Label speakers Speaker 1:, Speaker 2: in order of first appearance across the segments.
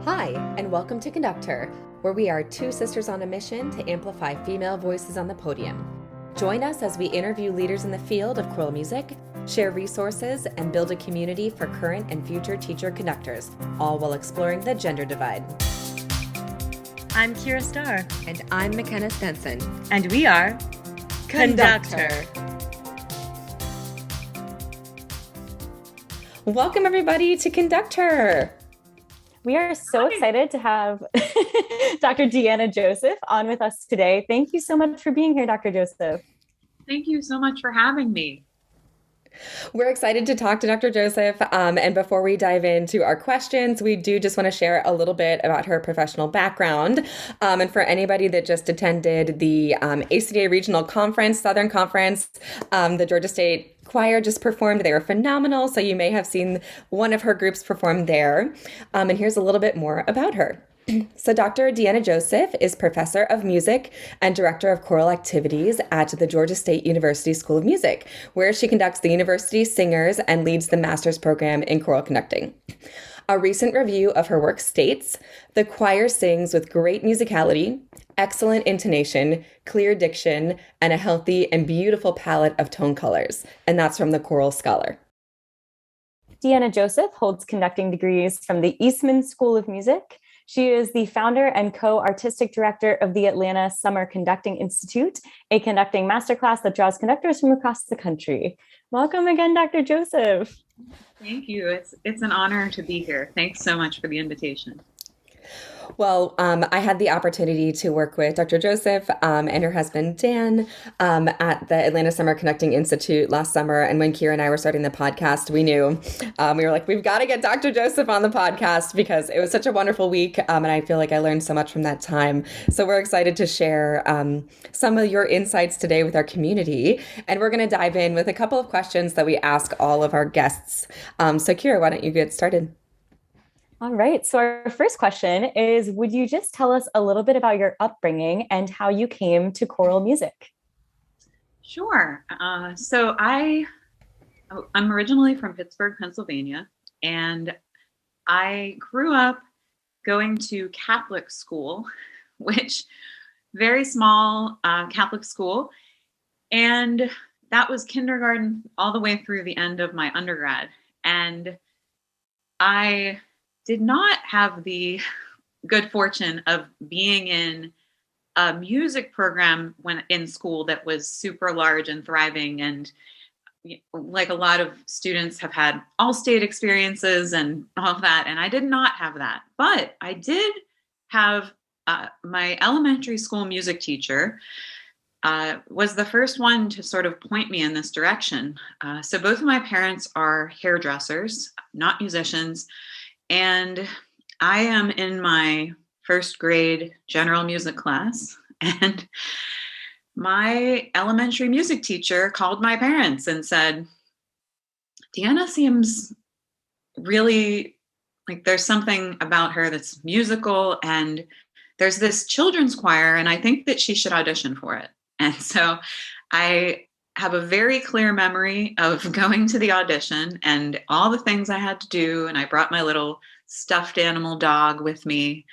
Speaker 1: Hi, and welcome to Conductor, where we are two sisters on a mission to amplify female voices on the podium. Join us as we interview leaders in the field of choral music, share resources, and build a community for current and future teacher conductors, all while exploring the gender divide.
Speaker 2: I'm Kira Starr.
Speaker 1: And I'm McKenna Stenson.
Speaker 2: And we are Conductor.
Speaker 1: Welcome, everybody, to Conductor.
Speaker 3: We are so excited to have Dr. Deanna Joseph on with us today. Thank you so much for being here, Dr. Joseph.
Speaker 4: Thank you so much for having me.
Speaker 1: We're excited to talk to Dr. Joseph. And before we dive into our questions, we do just want to share a little bit about her professional background. And for anybody that just attended the ACDA Regional Conference, Southern Conference, the Georgia State Choir just performed. They were phenomenal. So you may have seen one of her groups perform there. And here's a little bit more about her. So Dr. Deanna Joseph is professor of music and director of choral activities at the Georgia State University School of Music, where she conducts the university singers and leads the master's program in choral conducting. A recent review of her work states, "The choir sings with great musicality, excellent intonation, clear diction, and a healthy and beautiful palette of tone colors." And that's from the Choral Scholar.
Speaker 3: Deanna Joseph holds conducting degrees from the Eastman School of Music. She is the founder and co-artistic director of the Atlanta Summer Conducting Institute, a conducting masterclass that draws conductors from across the country. Welcome again, Dr. Joseph.
Speaker 4: Thank you. It's an honor to be here. Thanks so much for the invitation.
Speaker 1: Well, I had the opportunity to work with Dr. Joseph and her husband, Dan, at the Atlanta Summer Conducting Institute last summer. And when Kira and I were starting the podcast, we knew, we were like, we've got to get Dr. Joseph on the podcast because it was such a wonderful week. And I feel like I learned so much from that time. So we're excited to share some of your insights today with our community. And we're going to dive in with a couple of questions that we ask all of our guests. So Kira, why don't you get started?
Speaker 3: All right. So our first question is, would you just tell us a little bit about your upbringing and how you came to choral music?
Speaker 4: Sure. So I'm originally from Pittsburgh, Pennsylvania, and I grew up going to Catholic school, which very small Catholic school. And that was kindergarten all the way through the end of my undergrad. And I did not have the good fortune of being in a music program when in school that was super large and thriving. And like a lot of students have had all-state experiences and all that. And I did not have that. But I did have my elementary school music teacher was the first one to sort of point me in this direction. So both of my parents are hairdressers, not musicians. And I am in my first grade general music class, and my elementary music teacher called my parents and said, "Deanna seems really like there's something about her that's musical, and there's this children's choir, and I think that she should audition for it." And so I have a very clear memory of going to the audition and all the things I had to do. And I brought my little stuffed animal dog with me.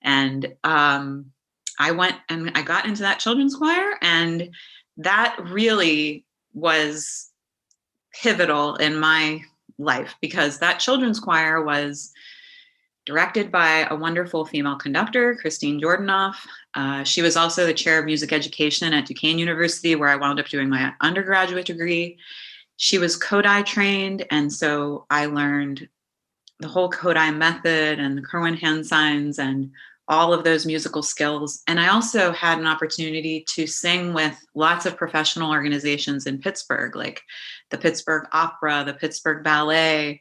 Speaker 4: And I went and I got into that children's choir. And that really was pivotal in my life because that children's choir was directed by a wonderful female conductor, Christine Jordanoff. She was also the chair of music education at Duquesne University, where I wound up doing my undergraduate degree. She was Kodály trained, and so I learned the whole Kodály method and the Kerwin hand signs and all of those musical skills. And I also had an opportunity to sing with lots of professional organizations in Pittsburgh, like the Pittsburgh Opera, the Pittsburgh Ballet.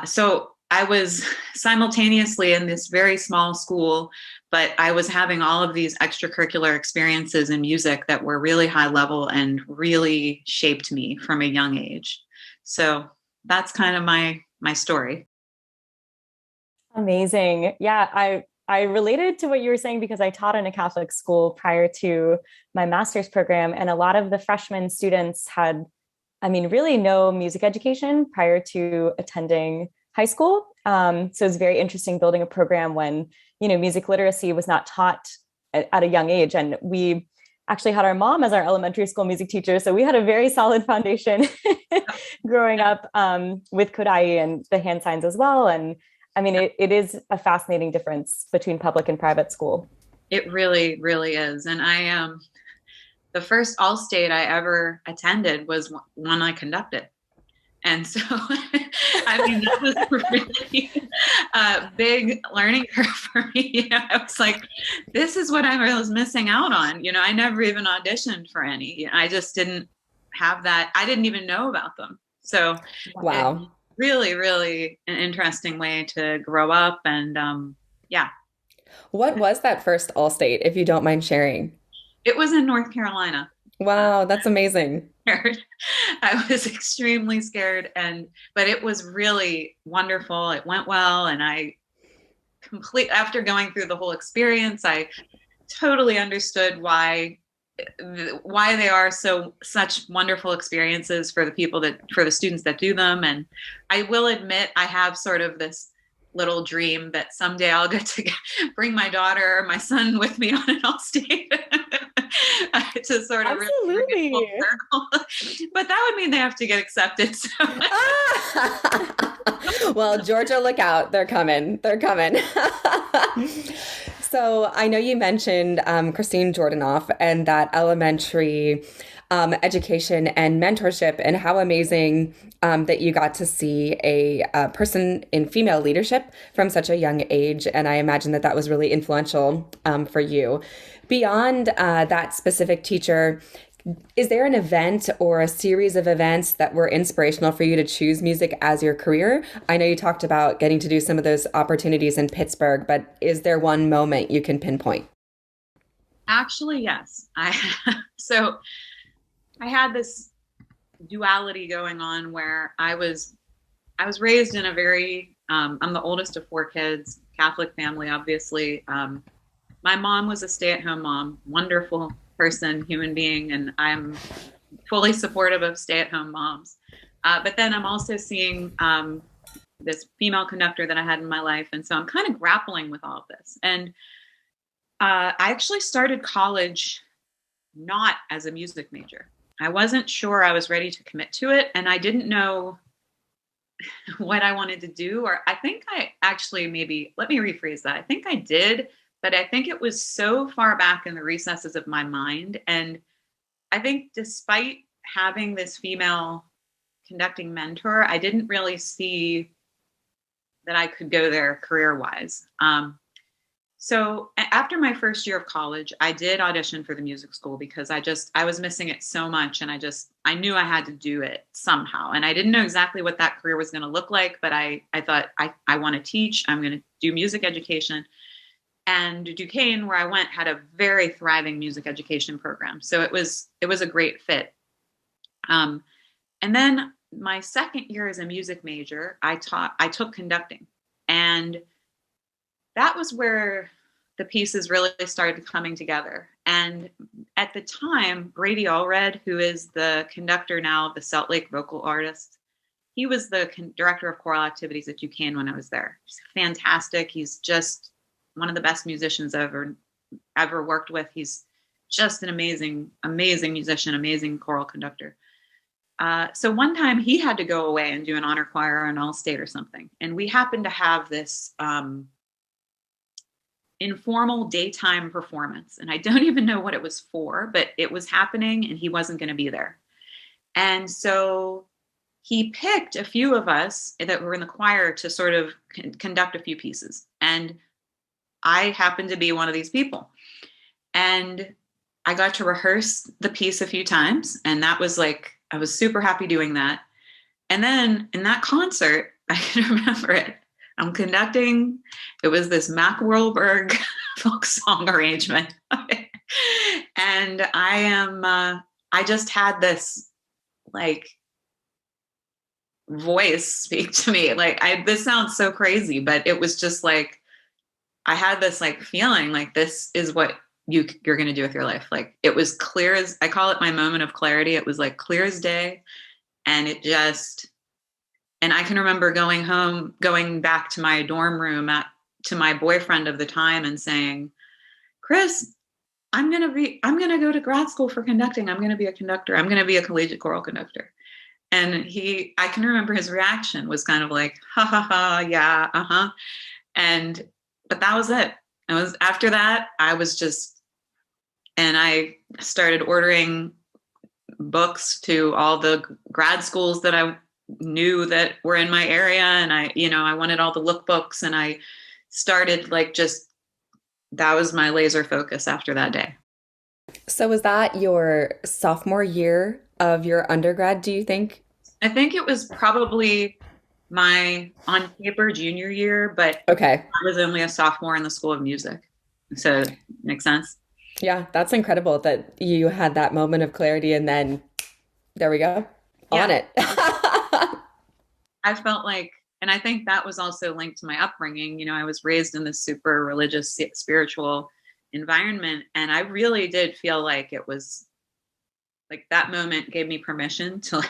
Speaker 4: So I was simultaneously in this very small school, but I was having all of these extracurricular experiences in music that were really high level and really shaped me from a young age. So that's kind of my story.
Speaker 3: Amazing. Yeah, I related to what you were saying because I taught in a Catholic school prior to my master's program, and a lot of the freshman students had, really no music education prior to attending high school. So it's very interesting building a program when, music literacy was not taught at a young age. And we actually had our mom as our elementary school music teacher. So we had a very solid foundation growing up with Kodai and the hand signs as well. And I mean, it is a fascinating difference between public and private school.
Speaker 4: It really, really is. And I the first All-State I ever attended was one I conducted. And so, I mean, that was a really big learning curve for me. I was like, this is what I was missing out on. I never even auditioned for any. I just didn't have that. I didn't even know about them. So,
Speaker 1: wow.
Speaker 4: Really, really an interesting way to grow up. And yeah.
Speaker 1: What was that first All-State, if you don't mind sharing?
Speaker 4: It was in North Carolina.
Speaker 1: Wow, that's amazing.
Speaker 4: I was extremely scared, but it was really wonderful. It went well, and after going through the whole experience, I totally understood why they are such wonderful experiences for the students that do them. And I will admit, I have sort of this little dream that someday I'll get to bring my daughter or my son with me on an All-State to sort of really bring it full circle. But that would mean they have to get accepted. So.
Speaker 1: Well, Georgia, look out. They're coming. They're coming. So I know you mentioned Christine Jordanoff and that elementary education and mentorship, and how amazing that you got to see a person in female leadership from such a young age. And I imagine that was really influential for you. Beyond that specific teacher, is there an event or a series of events that were inspirational for you to choose music as your career? I know you talked about getting to do some of those opportunities in Pittsburgh, but is there one moment you can pinpoint?
Speaker 4: Actually, yes. So I had this duality going on where I was raised in a very, I'm the oldest of 4 kids, Catholic family, obviously. My mom was a stay-at-home mom, wonderful person, human being, and I'm fully supportive of stay-at-home moms. But then I'm also seeing this female conductor that I had in my life, and so I'm kind of grappling with all of this. And I actually started college not as a music major. I wasn't sure I was ready to commit to it, and I didn't know what I wanted to do. Or I think I actually let me rephrase that. I think I did, but I think it was so far back in the recesses of my mind. And I think despite having this female conducting mentor, I didn't really see that I could go there career-wise. So after my first year of college, I did audition for the music school because I was missing it so much. And I knew I had to do it somehow. And I didn't know exactly what that career was going to look like, but I thought I want to teach, I'm going to do music education. And Duquesne, where I went, had a very thriving music education program. So it was a great fit. And then my second year as a music major, I took conducting. And that was where the pieces really started coming together. And at the time, Brady Allred, who is the conductor now of the Salt Lake Vocal Artists, he was the director of choral activities at Duquesne when I was there. He's fantastic. He's just one of the best musicians I've ever worked with. He's just an amazing, amazing musician, amazing choral conductor. So one time he had to go away and do an honor choir or an All-State or something. And we happened to have this informal daytime performance. And I don't even know what it was for, but it was happening and he wasn't going to be there. And so he picked a few of us that were in the choir to sort of conduct a few pieces. And I happened to be one of these people. And I got to rehearse the piece a few times. And that was I was super happy doing that. And then in that concert, I can remember it. I'm conducting. It was this Mack Wahlberg folk song arrangement. And I just had this voice speak to me. This sounds so crazy, but it was just I had this feeling this is what you're going to do with your life. It was clear as, I call it my moment of clarity. It was clear as day. And it just, And I can remember going back to my dorm room to my boyfriend of the time and saying, Chris, I'm going to go to grad school for conducting. I'm going to be a conductor. I'm going to be a collegiate choral conductor. And I can remember his reaction was kind of like, ha ha ha, yeah, uh-huh. But that was it. It was after that, and I started ordering books to all the grad schools that I knew that were in my area. And I wanted all the lookbooks, and I started that was my laser focus after that day.
Speaker 1: So was that your sophomore year of your undergrad, do you think?
Speaker 4: I think it was probably my on paper junior year, but
Speaker 1: okay.
Speaker 4: I was only a sophomore in the School of Music. So makes sense.
Speaker 1: Yeah, that's incredible that you had that moment of clarity and then there we go. Yeah. On it.
Speaker 4: I felt like, and I think that was also linked to my upbringing. I was raised in this super religious, spiritual environment. And I really did feel like it was like that moment gave me permission to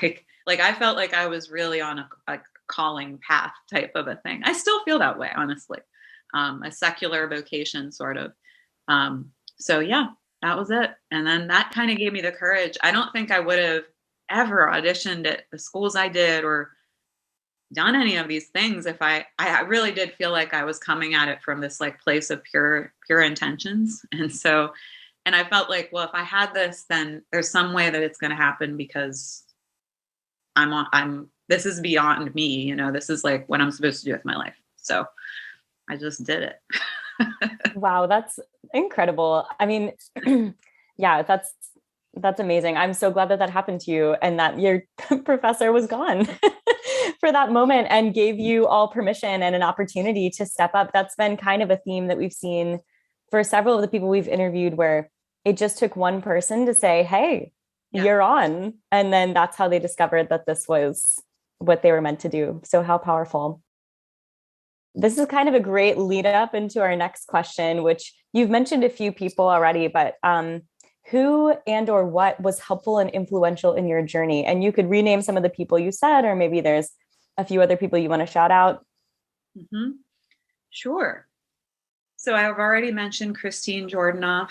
Speaker 4: I felt like I was really on a calling path type of a thing. I still feel that way, honestly. A secular vocation sort of. So yeah, that was it. And then that kind of gave me the courage. I don't think I would have ever auditioned at the schools I did or done any of these things if I really did feel like I was coming at it from this place of pure intentions. And I felt like, well, if I had this, then there's some way that it's going to happen because this is beyond me, this is what I'm supposed to do with my life. So I just did it.
Speaker 3: Wow. That's incredible. I mean, yeah, that's amazing. I'm so glad that happened to you and that your professor was gone for that moment and gave you all permission and an opportunity to step up. That's been kind of a theme that we've seen for several of the people we've interviewed, where it just took one person to say, hey, yeah, you're on. And then that's how they discovered that this was what they were meant to do. So how powerful. This is kind of a great lead up into our next question, which you've mentioned a few people already, but who and or what was helpful and influential in your journey? And you could rename some of the people you said, or maybe there's a few other people you want to shout out.
Speaker 4: Mm-hmm. Sure. So I've already mentioned Christine Jordanoff.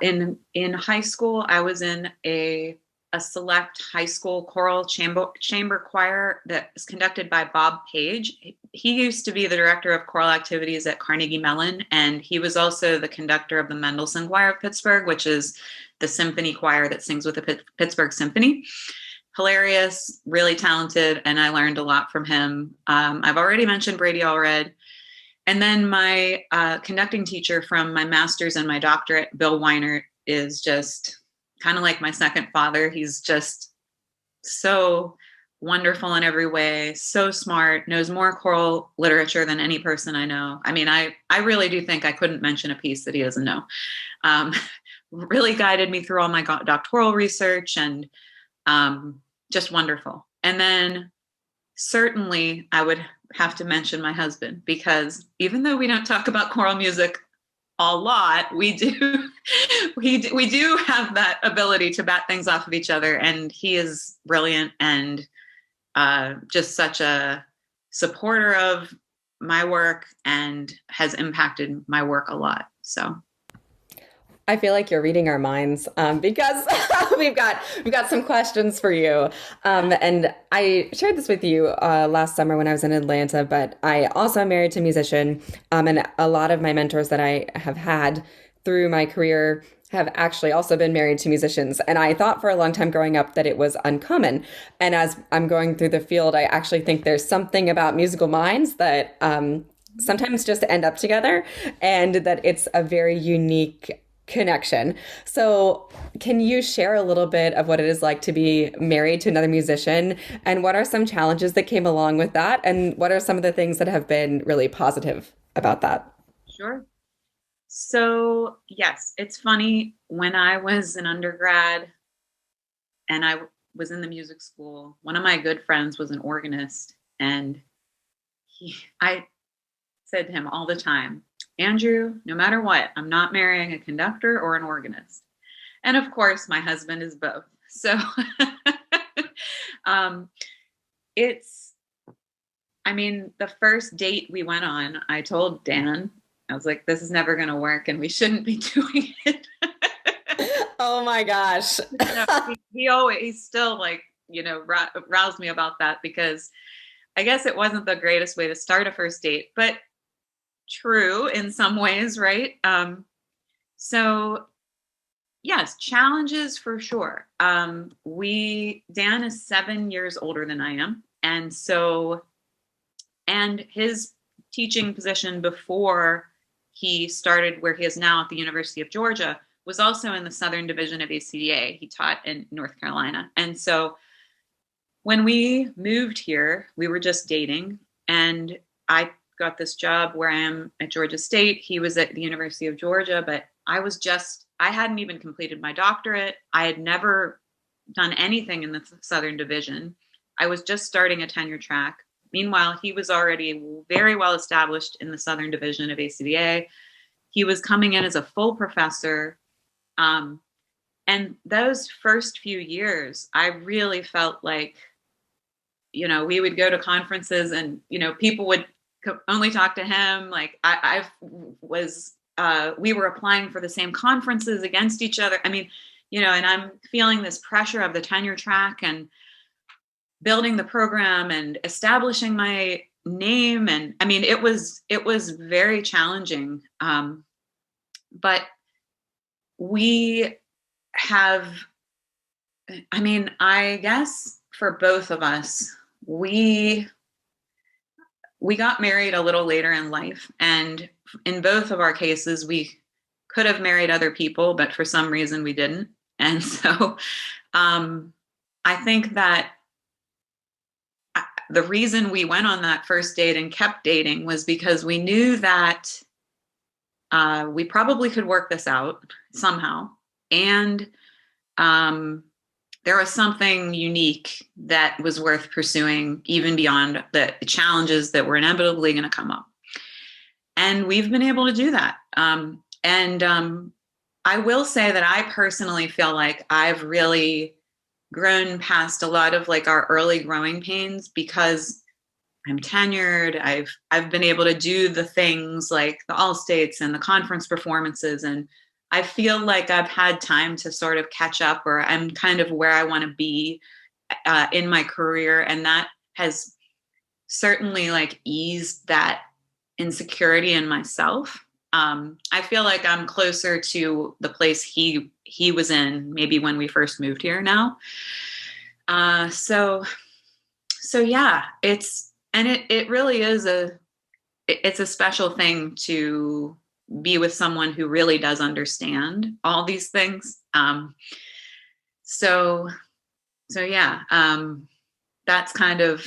Speaker 4: In high school, I was in a select high school choral chamber choir that is conducted by Bob Page. He used to be the director of choral activities at Carnegie Mellon, and he was also the conductor of the Mendelssohn Choir of Pittsburgh, which is the symphony choir that sings with the Pittsburgh Symphony. Hilarious, really talented, and I learned a lot from him. I've already mentioned Brady Allred. And then my conducting teacher from my master's and my doctorate, Bill Weiner, is just kind of like my second father. He's just so wonderful in every way, so smart, knows more choral literature than any person I know. I mean, I really do think I couldn't mention a piece that he doesn't know. Really guided me through all my doctoral research and just wonderful. And then certainly I would have to mention my husband, because even though we don't talk about choral music a lot, we do have that ability to bat things off of each other. And he is brilliant and just such a supporter of my work and has impacted my work a lot. So
Speaker 1: I feel like you're reading our minds because we've got some questions for you. And I shared this with you last summer when I was in Atlanta, but I also am married to a musician. And a lot of my mentors that I have had through my career have actually also been married to musicians. And I thought for a long time growing up that it was uncommon. And as I'm going through the field, I actually think there's something about musical minds that sometimes just end up together, and that it's a very unique connection. So can you share a little bit of what it is like to be married to another musician, and what are some challenges that came along with that, and what are some of the things that have been really positive about that?
Speaker 4: Sure. So yes, it's funny, when I was an undergrad and I was in the music school, one of my good friends was an organist, and I said to him all the time, Andrew, no matter what, I'm not marrying a conductor or an organist. And of course, my husband is both. So it's I mean, the first date we went on, I told Dan, I was like, this is never going to work and we shouldn't be doing it.
Speaker 1: Oh my gosh.
Speaker 4: He always, he's still like, roused me about that, because I guess it wasn't the greatest way to start a first date, but true in some ways, right? So yes, challenges for sure. Dan is 7 years older than I am. And his teaching position before he started where he is now at the University of Georgia was also in the Southern Division of ACDA. He taught in North Carolina. And so when we moved here, we were just dating, and I got this job where I am at Georgia State. He was at the University of Georgia, but I hadn't even completed my doctorate. I had never done anything in the Southern Division. I was just starting a tenure track. Meanwhile, he was already very well established in the Southern Division of ACDA. He was coming in as a full professor. And those first few years, I really felt like, we would go to conferences and, people would only talk to him. Like we were applying for the same conferences against each other. I mean, and I'm feeling this pressure of the tenure track and building the program and establishing my name. And I mean, it was very challenging. But we have, I guess for both of us, we got married a little later in life. And in both of our cases, we could have married other people, but for some reason we didn't. And so I think that the reason we went on that first date and kept dating was because we knew that we probably could work this out somehow. And there was something unique that was worth pursuing, even beyond the challenges that were inevitably going to come up. And we've been able to do that. I will say that I personally feel like I've really grown past a lot of like our early growing pains, because I'm tenured. I've been able to do the things like the All States and the conference performances, and I feel like I've had time to sort of catch up, or I'm kind of where I want to be in my career, and that has certainly like eased that insecurity in myself. I feel like I'm closer to the place he was in maybe when we first moved here now. So yeah, it really is it's a special thing to be with someone who really does understand all these things. So yeah, that's kind of,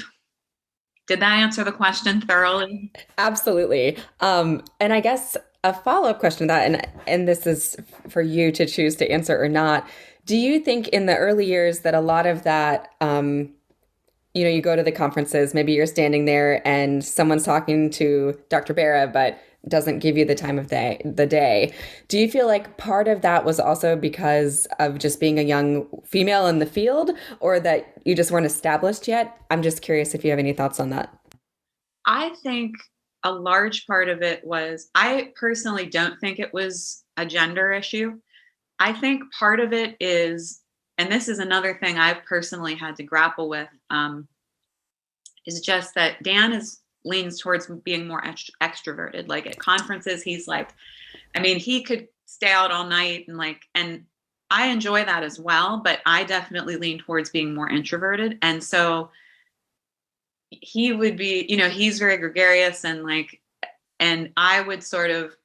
Speaker 4: did that answer the question thoroughly?
Speaker 1: Absolutely. And I guess a follow-up question to that, and this is for you to choose to answer or not. Do you think in the early years that a lot of that, you go to the conferences, maybe you're standing there and someone's talking to Dr. Barra, but doesn't give you the time of the day. Do you feel like part of that was also because of just being a young female in the field, or that you just weren't established yet? I'm just curious if you have any thoughts on that.
Speaker 4: I think a large part of it was, I personally don't think it was a gender issue. I think part of it is, and this is another thing I've personally had to grapple with, is just that Dan leans towards being more extroverted. Like at conferences, he's like, he could stay out all night and I enjoy that as well, but I definitely lean towards being more introverted. And so he would be, he's very gregarious and I would sort of,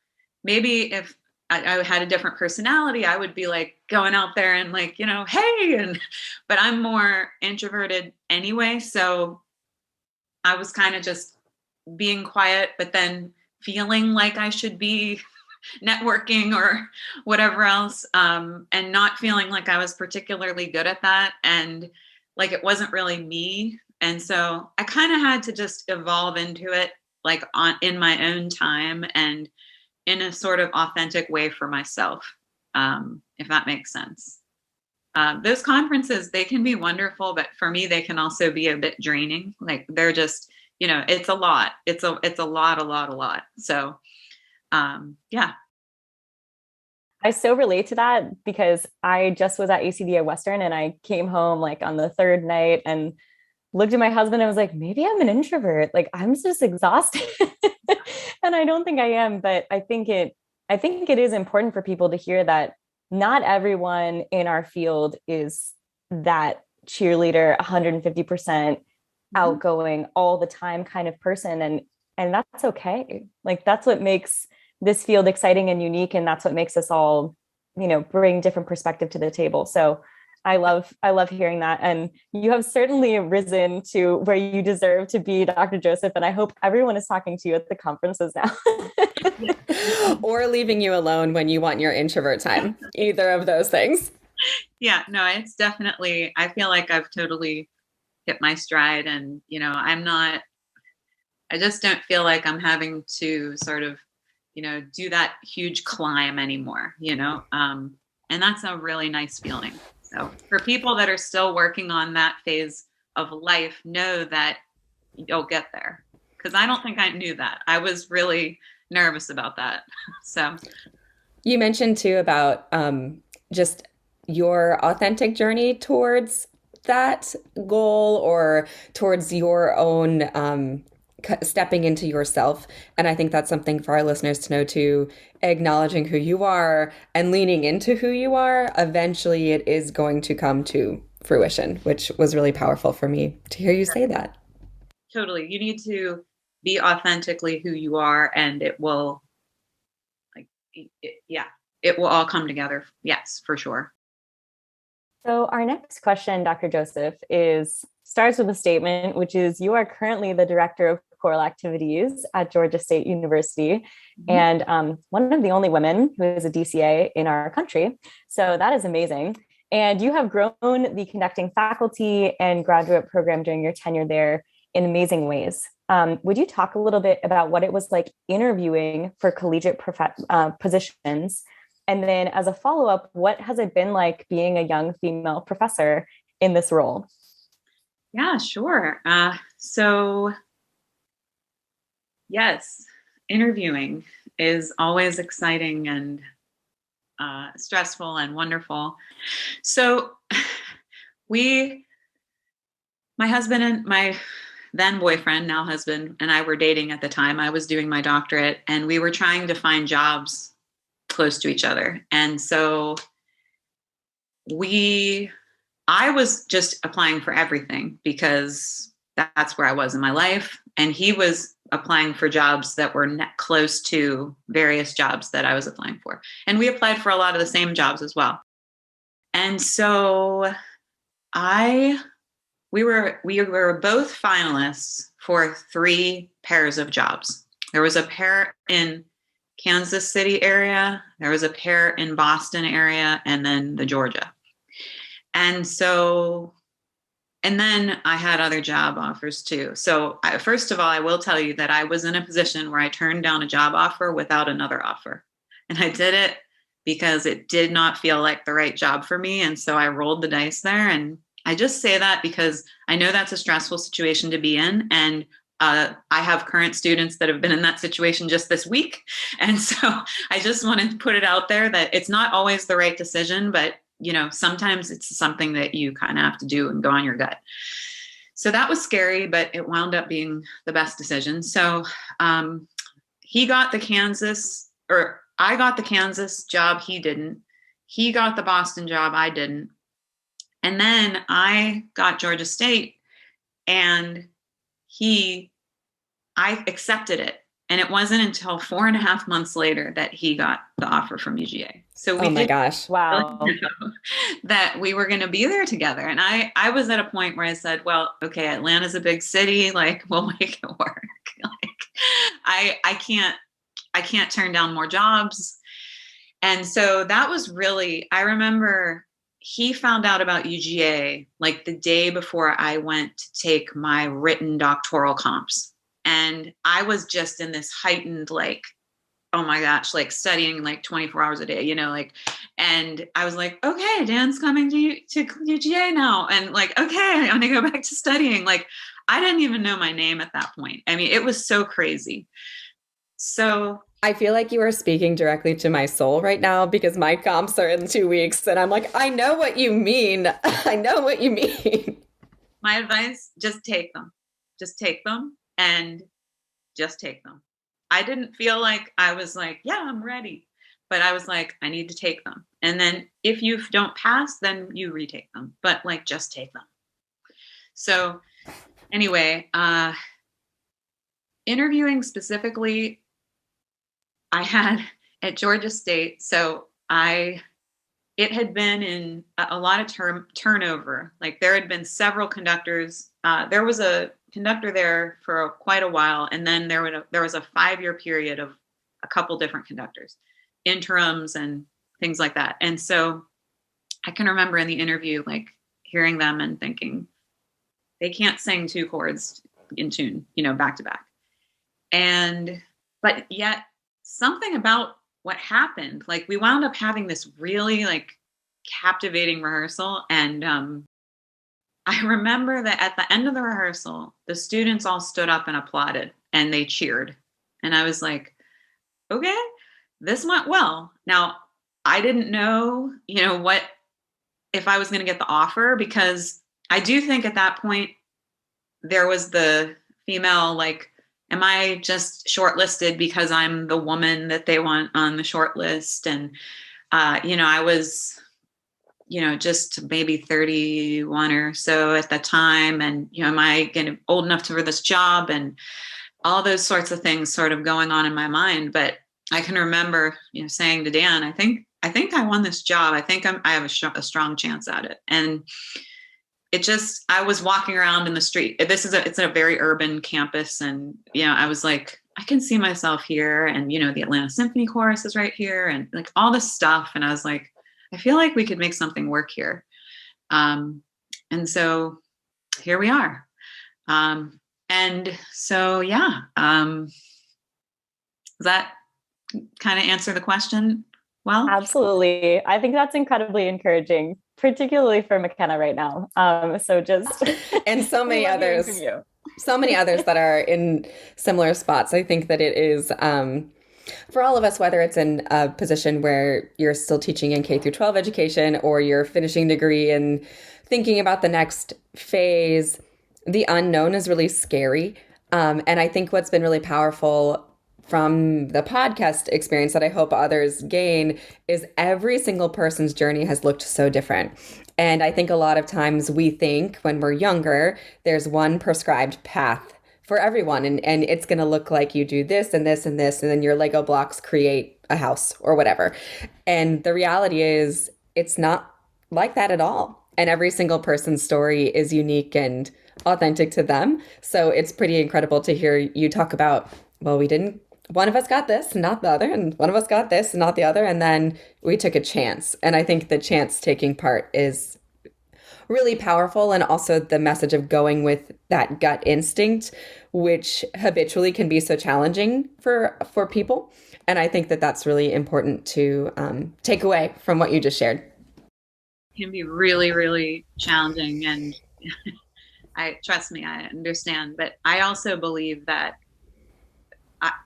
Speaker 4: maybe if I had a different personality, I would be like going out there and hey, but I'm more introverted anyway. So I was kind of just being quiet, but then feeling like I should be networking or whatever else, and not feeling like I was particularly good at that. And like, it wasn't really me. And so I kind of had to just evolve into it, in my own time and in a sort of authentic way for myself, if that makes sense. Those conferences, they can be wonderful, but for me, they can also be a bit draining. Like they're just, it's a lot. It's a lot. So, yeah.
Speaker 3: I so relate to that because I just was at ACDA Western and I came home like on the third night and looked at my husband and was like, maybe I'm an introvert. Like I'm just exhausted. And I don't think I am, but I think it is important for people to hear that not everyone in our field is that cheerleader, 150% outgoing all the time kind of person. And that's okay. Like that's what makes this field exciting and unique. And that's what makes us all, bring different perspective to the table. So I love hearing that. And you have certainly risen to where you deserve to be, Dr. Joseph. And I hope everyone is talking to you at the conferences now.
Speaker 1: Or leaving you alone when you want your introvert time. Either of those things.
Speaker 4: Yeah, no, it's definitely, I feel like I've totally hit my stride, and, I just don't feel like I'm having to sort of, do that huge climb anymore, and that's a really nice feeling. So for people that are still working on that phase of life, know that you'll get there. Because I don't think I knew that. I was really nervous about that. So
Speaker 1: you mentioned too about just your authentic journey towards that goal or towards your own stepping into yourself. And I think that's something for our listeners to know too, acknowledging who you are and leaning into who you are. Eventually it is going to come to fruition, which was really powerful for me to hear you say that.
Speaker 4: Totally. You need to be authentically who you are, and it will it will all come together. Yes, for sure.
Speaker 3: So our next question, Dr. Joseph, starts with a statement, which is you are currently the director of choral activities at Georgia State University, and one of the only women who is a DCA in our country. So that is amazing. And you have grown the conducting faculty and graduate program during your tenure there in amazing ways. Would you talk a little bit about what it was like interviewing for collegiate positions? And then as a follow-up, what has it been like being a young female professor in this role?
Speaker 4: Yeah, sure. So yes, interviewing is always exciting and stressful and wonderful. So my husband and my then boyfriend, now husband, and I were dating at the time. I was doing my doctorate, and we were trying to find jobs close to each other. And so I was just applying for everything because that's where I was in my life. And he was applying for jobs that were close to various jobs that I was applying for. And we applied for a lot of the same jobs as well. And so we were both finalists for 3 pairs of jobs. There was a pair in Kansas City area, there was a pair in Boston area, and then the Georgia. And then I had other job offers too. So first of all, I will tell you that I was in a position where I turned down a job offer without another offer. And I did it because it did not feel like the right job for me. And so I rolled the dice there. And I just say that because I know that's a stressful situation to be in. And I have current students that have been in that situation just this week. And so I just want to put it out there that it's not always the right decision, but sometimes it's something that you kind of have to do and go on your gut. So that was scary, but it wound up being the best decision. So I got the Kansas job. He didn't. He got the Boston job. I didn't. And then I got Georgia State, and I accepted it. And it wasn't until 4.5 months later that he got the offer from UGA. So
Speaker 1: oh my gosh,
Speaker 3: wow,
Speaker 4: that we were going to be there together. And I was at a point where I said, well, okay, Atlanta's a big city. Like, we'll make it work. Like, I can't turn down more jobs. And so that was really, I remember he found out about UGA like the day before I went to take my written doctoral comps. And I was just in this heightened, like, oh my gosh, like studying like 24 hours a day, like, and I was like, okay, Dan's coming to UGA now. And like, okay, I'm going to go back to studying. Like, I didn't even know my name at that point. I mean, it was so crazy. So
Speaker 1: I feel like you are speaking directly to my soul right now because my comps are in 2 weeks and I'm like, I know what you mean. I know what you mean.
Speaker 4: my advice, just take them. Just take them and just take them. I didn't feel like I was like, yeah, I'm ready. But I was like, I need to take them. And then if you don't pass, then you retake them. But like, just take them. So anyway, interviewing specifically, I had at Georgia State. So it had been in a lot of turnover. Like there had been several conductors. There was a conductor there for quite a while. And then there was a 5-year period of a couple different conductors, interims and things like that. And so I can remember in the interview, like hearing them and thinking, they can't sing 2 chords in tune, back to back. But yet something about what happened, like we wound up having this really like captivating rehearsal. And I remember that at the end of the rehearsal, the students all stood up and applauded and they cheered. And I was like, okay, this went well. Now, I didn't know, what, if I was going to get the offer, because I do think at that point there was the female, like, am I just shortlisted because I'm the woman that they want on the short list? And, I was, just maybe 31 or so at the time. And, am I getting old enough for this job? And all those sorts of things sort of going on in my mind. But I can remember, saying to Dan, I think I won this job. I think I have a strong chance at it. And I was walking around in the street. It's a very urban campus. And, I was like, I can see myself here. And, the Atlanta Symphony Chorus is right here and like all this stuff. And I was like, I feel like we could make something work here. And so here we are. And so, yeah, does that kind of answer the question well?
Speaker 3: Absolutely. I think that's incredibly encouraging, particularly for McKenna right now. So just
Speaker 1: and so many others, that are in similar spots. I think that it is for all of us, whether it's in a position where you're still teaching in K through 12 education or you're finishing degree and thinking about the next phase, the unknown is really scary. And I think what's been really powerful from the podcast experience that I hope others gain is every single person's journey has looked so different. And I think a lot of times we think when we're younger, there's one prescribed path for everyone. And it's going to look like you do this and this and this, and then your Lego blocks create a house or whatever. And the reality is it's not like that at all. And every single person's story is unique and authentic to them. So it's pretty incredible to hear you talk about, well, one of us got this, not the other, and one of us got this, not the other, and then we took a chance. And I think the chance taking part is really powerful, and also the message of going with that gut instinct, which habitually can be so challenging for people. And I think that that's really important to take away from what you just shared.
Speaker 4: It can be really, really challenging, and trust me, I understand. But I also believe that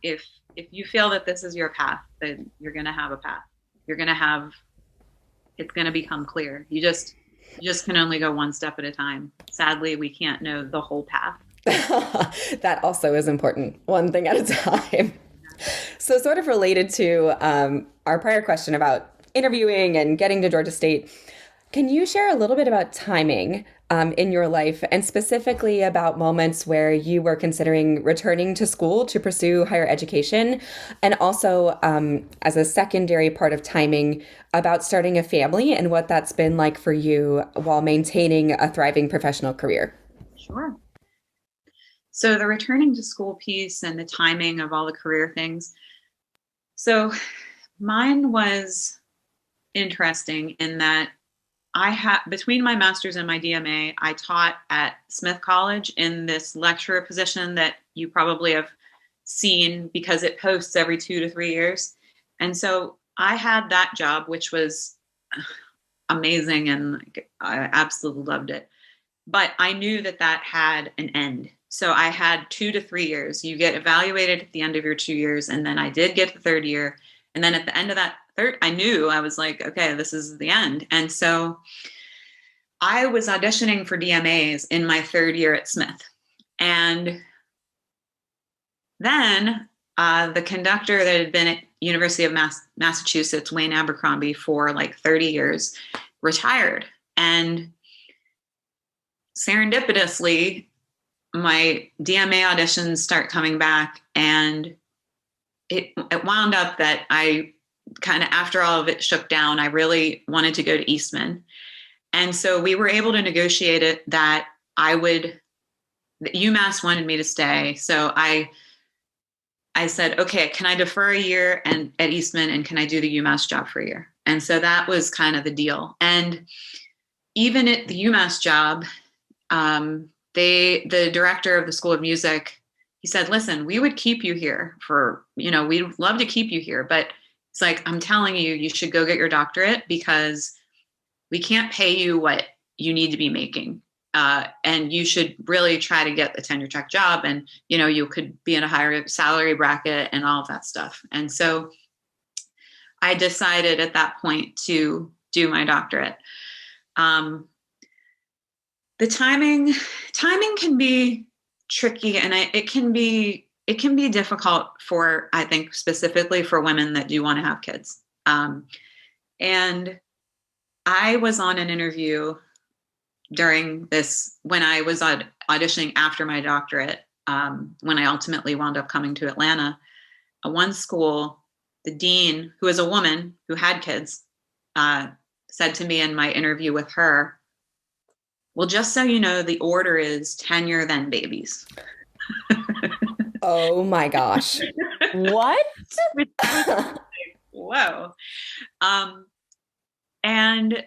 Speaker 4: if you feel that this is your path, then you're going to have a path. It's going to become clear. You just can only go one step at a time. Sadly, we can't know the whole path.
Speaker 1: That also is important. One thing at a time. So sort of related to our prior question about interviewing and getting to Georgia State, can you share a little bit about timing in your life, and specifically about moments where you were considering returning to school to pursue higher education, and also as a secondary part of timing about starting a family and what that's been like for you while maintaining a thriving professional career?
Speaker 4: Sure. So the returning to school piece and the timing of all the career things. So mine was interesting in that between my master's and my DMA, I taught at Smith College in this lecturer position that you probably have seen because it posts every 2 to 3 years. And so I had that job, which was amazing, and like, I absolutely loved it. But I knew that that had an end. So I had 2 to 3 years. You get evaluated at the end of your 2 years. And then I did get the third year. And then at the end of that third, I knew, I was like, okay, this is the end. And so I was auditioning for DMAs in my third year at Smith. And then the conductor that had been at University of Massachusetts, Wayne Abercrombie, for like 30 years, retired. And serendipitously, my DMA auditions start coming back, and it wound up that I kind of, after all of it shook down, I really wanted to go to Eastman. And so we were able to negotiate it that UMass wanted me to stay. So I said, okay, can I defer a year at Eastman, and can I do the UMass job for a year? And so that was kind of the deal. And even at the UMass job, the director of the School of Music, he said, listen, we would keep you here we'd love to keep you here, but it's like, I'm telling you, you should go get your doctorate, because we can't pay you what you need to be making. And you should really try to get the tenure track job, and, you could be in a higher salary bracket and all of that stuff. And so I decided at that point to do my doctorate. The timing can be tricky, and it can be difficult for, I think, specifically for women that do want to have kids. And I was on an interview during this, when I was auditioning after my doctorate, when I ultimately wound up coming to Atlanta. One school, the dean, who is a woman who had kids, said to me in my interview with her, well, just so you know, the order is tenure, then babies.
Speaker 1: Oh my gosh.
Speaker 3: What?
Speaker 4: Whoa. And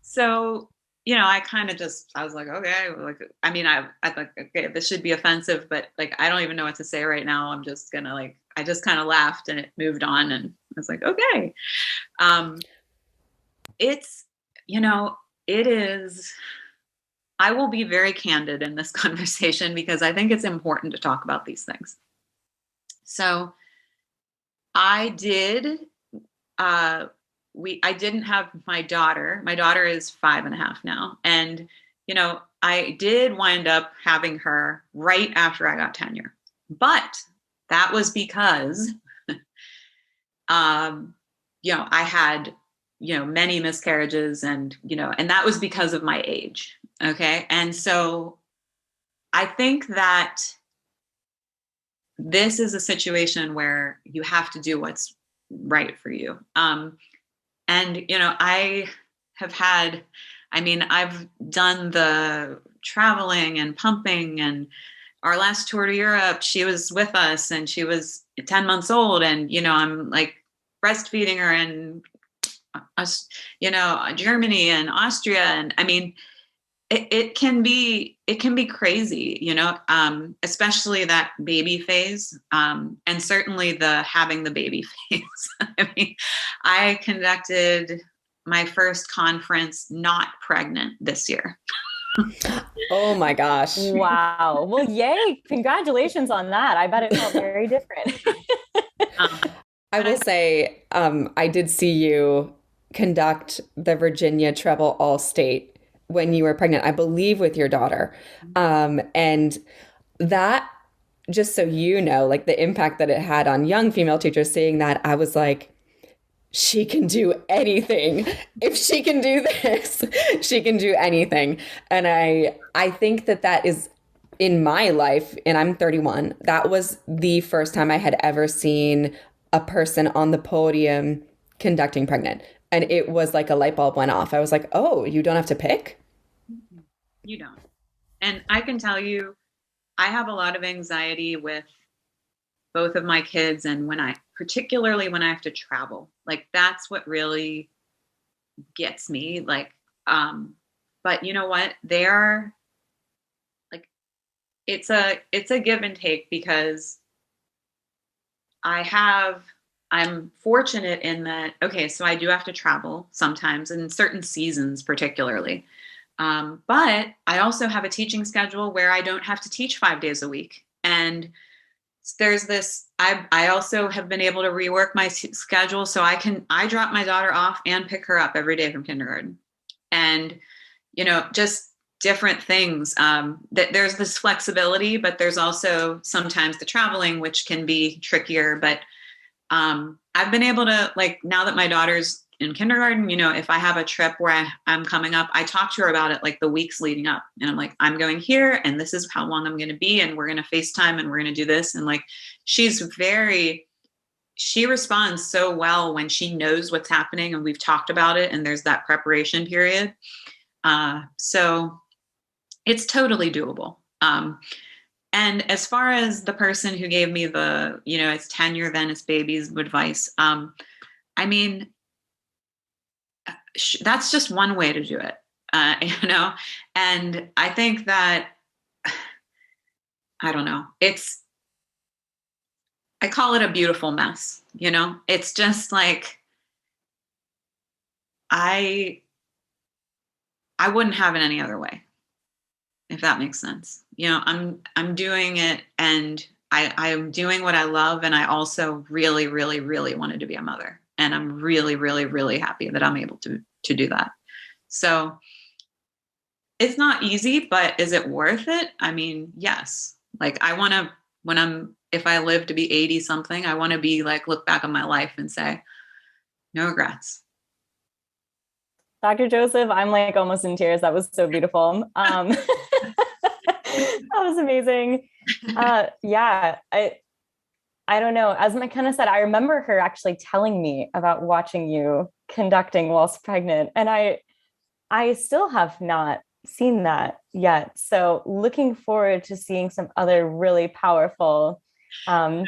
Speaker 4: so, I kind of I was like, okay, like, I mean, I thought, okay, this should be offensive, but like, I don't even know what to say right now. I'm just gonna I just kind of laughed, and it moved on, and I was like, okay. It is, I will be very candid in this conversation, because I think it's important to talk about these things. So I didn't have my daughter. My daughter is 5.5 now. And, I did wind up having her right after I got tenure. But that was because, I had, many miscarriages, and that was because of my age. Okay. And so I think that this is a situation where you have to do what's right for you. And, I've done the traveling and pumping, and our last tour to Europe, she was with us, and she was 10 months old, and, I'm like breastfeeding her in, Germany and Austria. And I mean, it can be crazy, especially that baby phase. And certainly having the baby phase. I mean, I conducted my first conference not pregnant this year.
Speaker 1: Oh my gosh.
Speaker 3: Wow. Well, yay. Congratulations on that. I bet it felt very different.
Speaker 1: I will say, I did see you conduct the Virginia Treble All-State when you were pregnant, I believe, with your daughter. And that, just so you know, like the impact that it had on young female teachers, seeing that, I was like, she can do anything. If she can do this, she can do anything. And I think that is, in my life, and I'm 31, that was the first time I had ever seen a person on the podium conducting pregnant. And it was like a light bulb went off. I was like, oh, you don't have to pick?
Speaker 4: You don't. And I can tell you, I have a lot of anxiety with both of my kids, and particularly when I have to travel, like that's what really gets me. Like, but you know what? They are like, it's a give and take, because I'm fortunate in that, okay, so I do have to travel sometimes in certain seasons, particularly. But I also have a teaching schedule where I don't have to teach 5 days a week. And there's this, I also have been able to rework my schedule so I drop my daughter off and pick her up every day from kindergarten. And, just different things. That there's this flexibility, but there's also sometimes the traveling, which can be trickier. But I've been able to, like, now that my daughter's in kindergarten, if I have a trip where I'm coming up, I talk to her about it like the weeks leading up. And I'm like, I'm going here and this is how long I'm going to be. And we're going to FaceTime and we're going to do this. And like, she responds so well when she knows what's happening and we've talked about it and there's that preparation period. So it's totally doable. And as far as the person who gave me the, it's tenure, then it's babies advice. I mean, that's just one way to do it, and I think that, I don't know, I call it a beautiful mess, it's just like, I wouldn't have it any other way, if that makes sense. I'm doing it and I'm doing what I love. And I also really, really, really wanted to be a mother. And I'm really, really, really happy that I'm able to do that. So it's not easy, but is it worth it? I mean, yes. Like I want to, if I live to be 80 something, I want to be like, look back on my life and say, no regrets.
Speaker 3: Dr. Joseph, I'm like almost in tears. That was so beautiful. That was amazing. Yeah. I don't know. As McKenna said, I remember her actually telling me about watching you conducting whilst pregnant. And I still have not seen that yet. So looking forward to seeing some other really powerful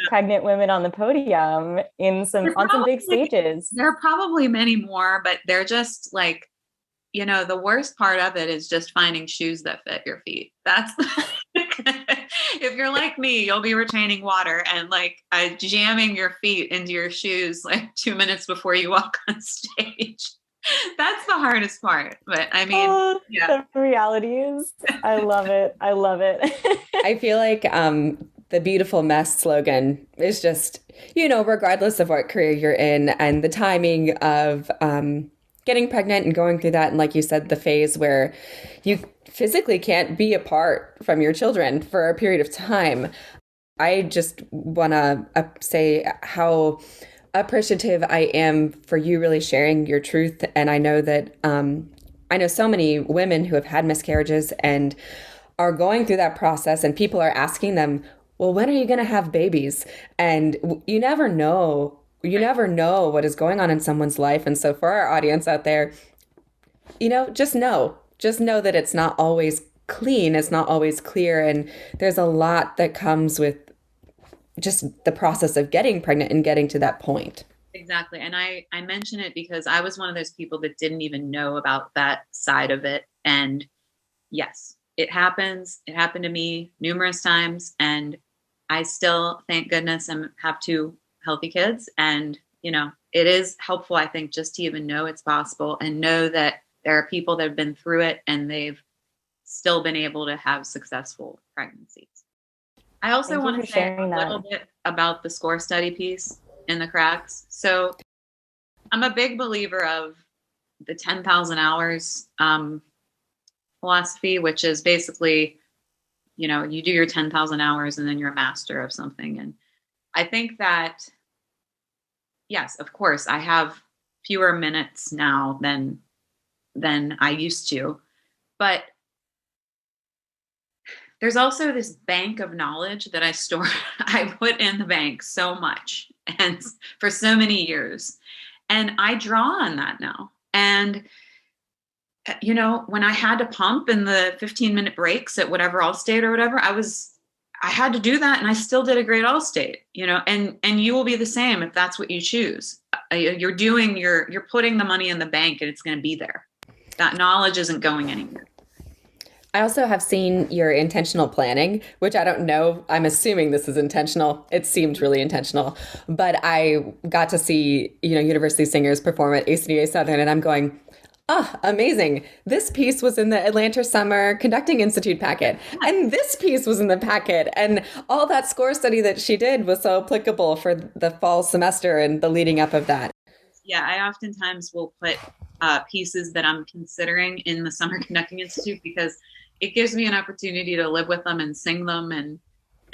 Speaker 3: pregnant women on the podium on some big stages.
Speaker 4: There are probably many more, but they're just like, the worst part of it is just finding shoes that fit your feet. That's if you're like me, you'll be retaining water and like jamming your feet into your shoes like 2 minutes before you walk on stage. That's the hardest part. But I mean,
Speaker 3: the reality is, I love it. I love it.
Speaker 1: I feel like the beautiful mess slogan is just, regardless of what career you're in and the timing of getting pregnant and going through that. And like you said, the phase where you physically can't be apart from your children for a period of time. I just want to say how appreciative I am for you really sharing your truth. And I know that I know so many women who have had miscarriages and are going through that process, and people are asking them, well, when are you going to have babies? And you never know. You never know what is going on in someone's life. And so for our audience out there, just know that it's not always clean. It's not always clear. And there's a lot that comes with just the process of getting pregnant and getting to that point.
Speaker 4: Exactly. And I mention it because I was one of those people that didn't even know about that side of it. And yes, it happens. It happened to me numerous times. And I still, thank goodness, have 2 healthy kids. And, it is helpful, I think, just to even know it's possible and know that there are people that have been through it and they've still been able to have successful pregnancies. I also want to say a little bit about the SCORE study piece in the cracks. So I'm a big believer of the 10,000 hours philosophy, which is basically, you do your 10,000 hours and then you're a master of something. And I think that, yes, of course, I have fewer minutes now than I used to, but there's also this bank of knowledge that I put in the bank so much and for so many years. And I draw on that now. And, when I had to pump in the 15-minute breaks at whatever Allstate or whatever, I had to do that. And I still did a great Allstate, and you will be the same if that's what you choose. You're putting the money in the bank and it's going to be there. That knowledge isn't going anywhere.
Speaker 1: I also have seen your intentional planning, which I don't know. I'm assuming this is intentional. It seemed really intentional, but I got to see, university singers perform at ACDA Southern, and I'm going, ah, amazing. This piece was in the Atlanta Summer Conducting Institute packet, and this piece was in the packet, and all that score study that she did was so applicable for the fall semester and the leading up of that.
Speaker 4: Yeah, I oftentimes will put pieces that I'm considering in the Summer Conducting Institute because it gives me an opportunity to live with them and sing them, and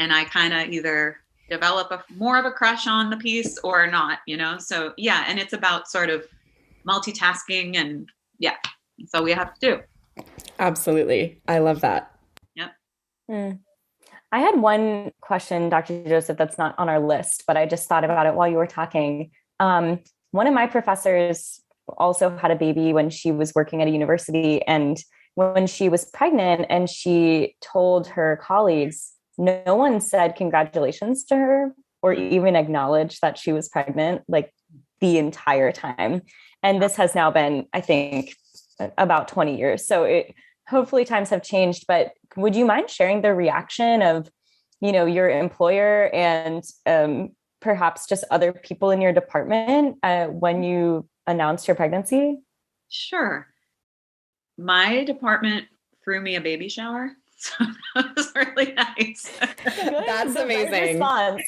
Speaker 4: I kind of either develop more of a crush on the piece or not, So yeah, and it's about sort of multitasking, and yeah, that's all we have to do.
Speaker 1: Absolutely. I love that.
Speaker 4: Yep.
Speaker 3: I had one question, Dr. Joseph, that's not on our list, but I just thought about it while you were talking. One of my professors also had a baby when she was working at a university, and when she was pregnant and she told her colleagues, no one said congratulations to her or even acknowledged that she was pregnant, like the entire time. And this has now been, I think, about 20 years. So hopefully times have changed, but would you mind sharing the reaction of, your employer and perhaps just other people in your department when you announced your pregnancy?
Speaker 4: Sure. My department threw me a baby shower. So that was really nice.
Speaker 1: That's amazing.
Speaker 3: Response.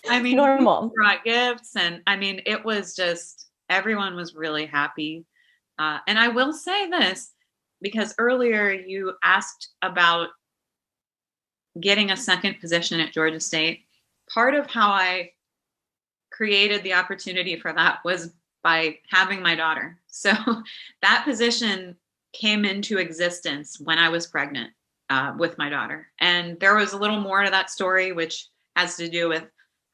Speaker 4: I mean,
Speaker 3: normal.
Speaker 4: Brought gifts, and I mean, it was just, everyone was really happy. And I will say this, because earlier you asked about getting a second position at Georgia State. Part of how I created the opportunity for that was by having my daughter. So that position came into existence when I was pregnant with my daughter. And there was a little more to that story, which has to do with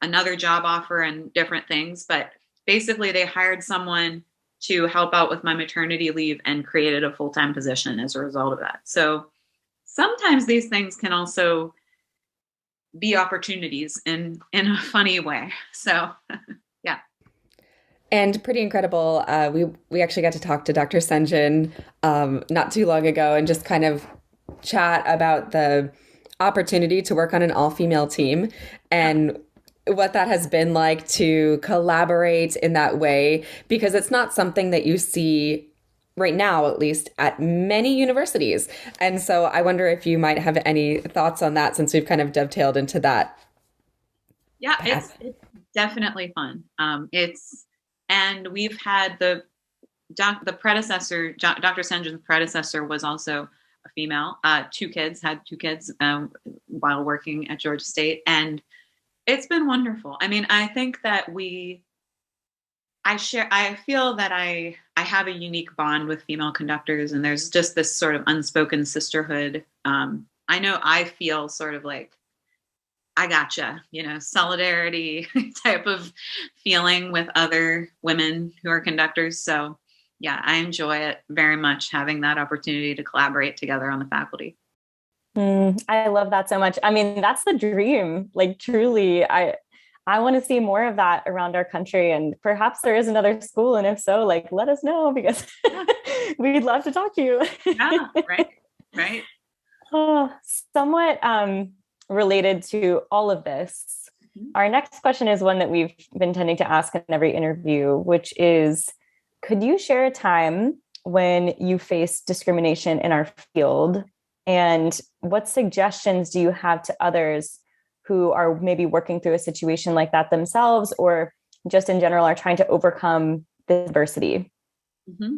Speaker 4: another job offer and different things. But basically, they hired someone to help out with my maternity leave and created a full-time position as a result of that. So sometimes these things can also be opportunities in a funny way. So yeah.
Speaker 1: And pretty incredible. We actually got to talk to Dr. Senjin not too long ago and just kind of chat about the opportunity to work on an all-female team and what that has been like to collaborate in that way, because it's not something that you see right now, at least at many universities. And so I wonder if you might have any thoughts on that, since we've kind of dovetailed into that.
Speaker 4: Yeah, it's definitely fun. And we've had the predecessor, Dr. Senjin's predecessor was also a female, had two kids while working at Georgia State. And it's been wonderful. I mean, I think that I feel that I have a unique bond with female conductors, and there's just this sort of unspoken sisterhood. I know I feel sort of like, I gotcha, solidarity type of feeling with other women who are conductors. So yeah, I enjoy it very much, having that opportunity to collaborate together on the faculty.
Speaker 3: I love that so much. I mean, that's the dream. Like, truly, I want to see more of that around our country, and perhaps there is another school. And if so, like, let us know, because we'd love to talk to you.
Speaker 4: Yeah, right.
Speaker 3: Somewhat related to all of this, our next question is one that we've been tending to ask in every interview, which is, could you share a time when you faced discrimination in our field? And what suggestions do you have to others who are maybe working through a situation like that themselves, or just in general are trying to overcome the adversity?
Speaker 4: Mm-hmm.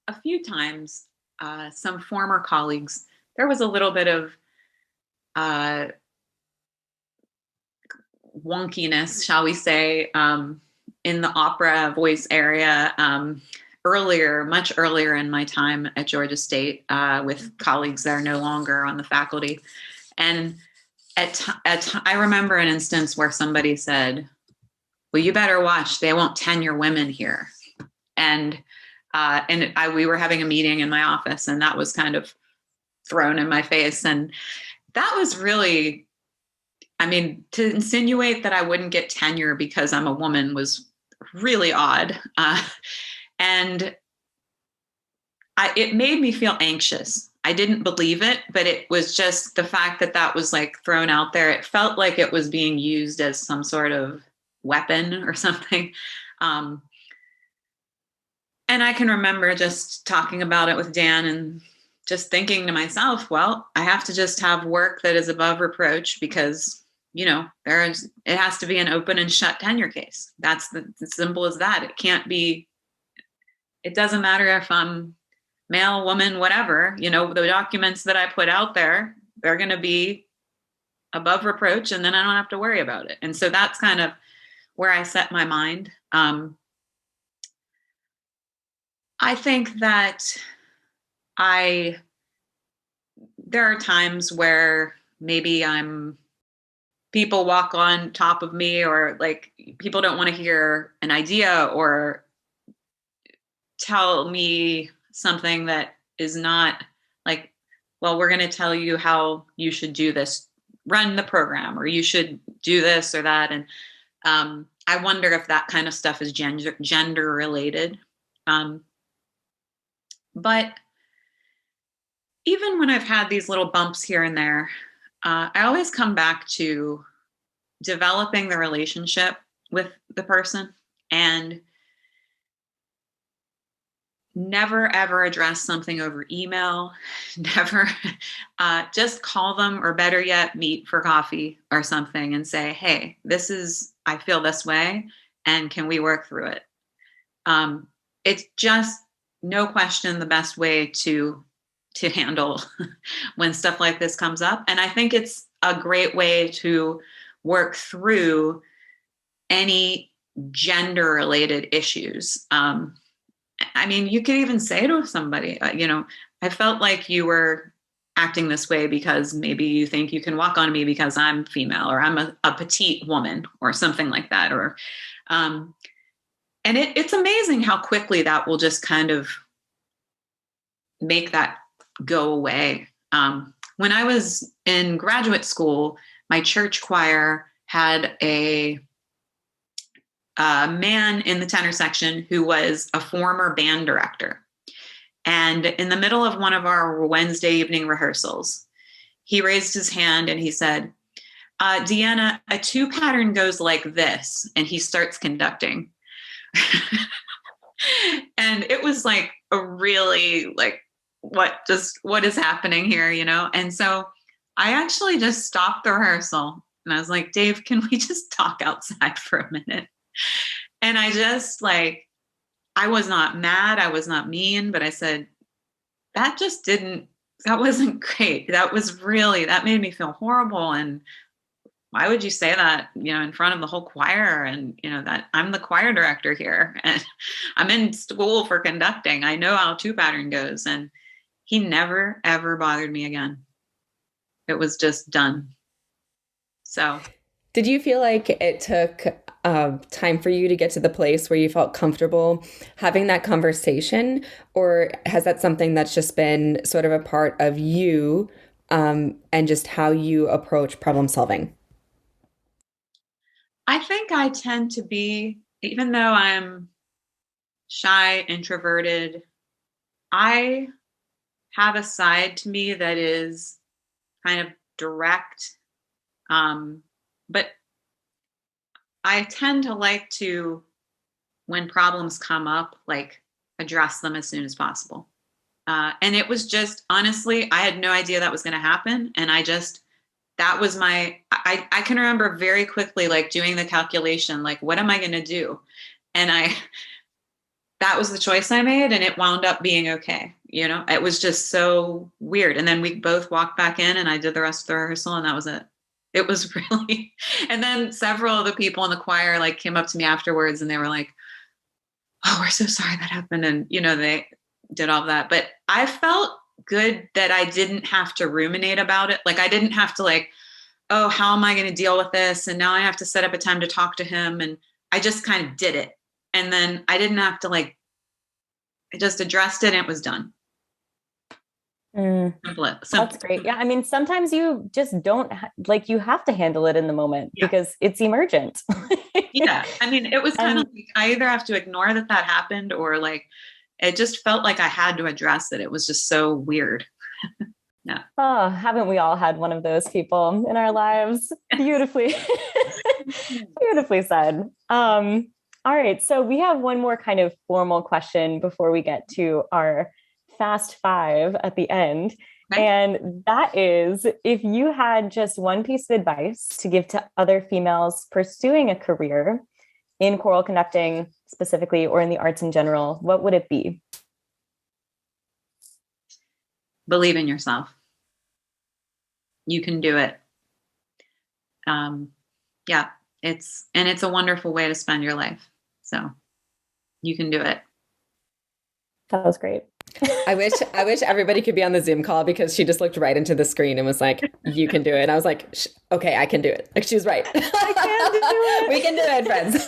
Speaker 4: A few times, some former colleagues, there was a little bit of wonkiness, shall we say, in the opera voice area, much earlier in my time at Georgia State, with colleagues that are no longer on the faculty. And I remember an instance where somebody said, well, you better watch, they won't tenure women here. And we were having a meeting in my office, and that was kind of thrown in my face. And that was really, I mean, to insinuate that I wouldn't get tenure because I'm a woman was really odd. And it made me feel anxious. I didn't believe it, but it was just the fact that that was like thrown out there. It felt like it was being used as some sort of weapon or something. Um, and I can remember just talking about it with Dan and just thinking to myself, well, I have to just have work that is above reproach because, it has to be an open and shut tenure case. That's as simple as that. It doesn't matter if I'm male, woman, whatever, the documents that I put out there, they're going to be above reproach, and then I don't have to worry about it. And so that's kind of where I set my mind. I think that there are times where maybe people walk on top of me, or like people don't want to hear an idea or tell me something that is not like, well, we're going to tell you how you should do this, run the program, or you should do this or that. And I wonder if that kind of stuff is gender related. But even when I've had these little bumps here and there, I always come back to developing the relationship with the person and never, ever address something over email, never just call them, or better yet, meet for coffee or something and say, hey, I feel this way, and can we work through it? It's just no question the best way to handle when stuff like this comes up. And I think it's a great way to work through any gender related issues. I mean, you could even say to somebody, I felt like you were acting this way because maybe you think you can walk on me because I'm female, or I'm a petite woman, or something like that. Or, and it's amazing how quickly that will just kind of make that go away. When I was in graduate school, my church choir had a man in the tenor section who was a former band director. And in the middle of one of our Wednesday evening rehearsals, he raised his hand and he said, Deanna, a 2 pattern goes like this. And he starts conducting. And it was like a really like, what is happening here, And so I actually just stopped the rehearsal and I was like, Dave, can we just talk outside for a minute? And I just I was not mad. I was not mean, but I said, that wasn't great. That made me feel horrible. And why would you say that, in front of the whole choir? And, that I'm the choir director here and I'm in school for conducting. I know how 2 pattern goes. And he never, ever bothered me again. It was just done. So.
Speaker 1: Did you feel like it took time for you to get to the place where you felt comfortable having that conversation? Or has that something that's just been sort of a part of you and just how you approach problem solving?
Speaker 4: I think I tend to be, even though I'm shy, introverted, I have a side to me that is kind of direct. But I tend to like to, when problems come up, address them as soon as possible. And it was just, honestly, I had no idea that was going to happen. And I can remember very quickly, doing the calculation, what am I going to do? And that was the choice I made, and it wound up being okay. It was just so weird. And then we both walked back in and I did the rest of the rehearsal, and that was it. It was really, and then several of the people in the choir came up to me afterwards and they were like, oh, we're so sorry that happened. And, they did all of that, but I felt good that I didn't have to ruminate about it. I didn't have to oh, how am I going to deal with this? And now I have to set up a time to talk to him. And I just kind of did it. And then I didn't have to I just addressed it and it was done. Simple.
Speaker 3: That's great. Yeah. I mean, sometimes you just don't you have to handle it in the moment because it's emergent.
Speaker 4: Yeah. I mean, it was kind of I either have to ignore that happened or it just felt like I had to address it. It was just so weird. Yeah.
Speaker 3: Oh, haven't we all had one of those people in our lives? Beautifully, beautifully said. All right. So we have one more kind of formal question before we get to our fast five at the end.
Speaker 4: Okay.
Speaker 3: And that is, if you had just one piece of advice to give to other females pursuing a career in choral conducting specifically, or in the arts in general, what would it be?
Speaker 4: Believe in yourself. You can do it. Yeah, it's a wonderful way to spend your life. So you can do it.
Speaker 3: That was great.
Speaker 1: I wish everybody could be on the Zoom call, because she just looked right into the screen and was like, "You can do it." And I was like, "Okay, I can do it." Like, she was right.
Speaker 3: I can do it.
Speaker 1: We can do it, friends.